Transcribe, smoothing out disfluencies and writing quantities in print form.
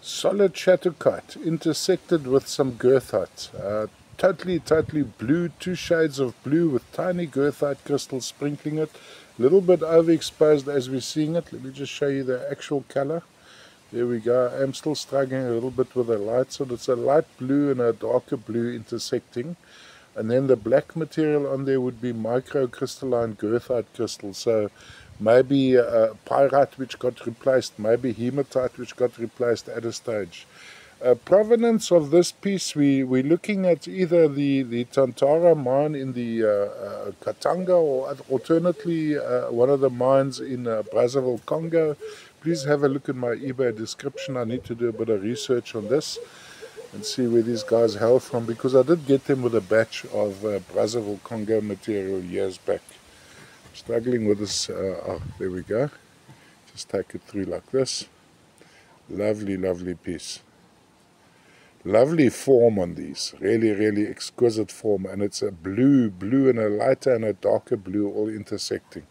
Solid Chatterkite intersected with some Goethite. Totally blue, two shades of blue with tiny Goethite crystals sprinkling it. A little bit overexposed as we're seeing it. Let me just show you the actual color. There we go. I'm still struggling a little bit with the light. So it's a light blue and a darker blue intersecting. And then the black material on there would be microcrystalline goethite crystals. So maybe pyrite which got replaced, maybe hematite which got replaced at a stage. Provenance of this piece, we're looking at either the Tantara mine in the Katanga, or alternately one of the mines in Brazzaville, Congo. Please have a look at my eBay description. I need to do a bit of research on this and see where these guys hail from, because I did get them with a batch of Brazzaville, Congo material years back. Struggling with this. Oh, there we go. Just take it through like this. Lovely piece. Lovely form on these. Really exquisite form. And it's a blue and a lighter and a darker blue all intersecting.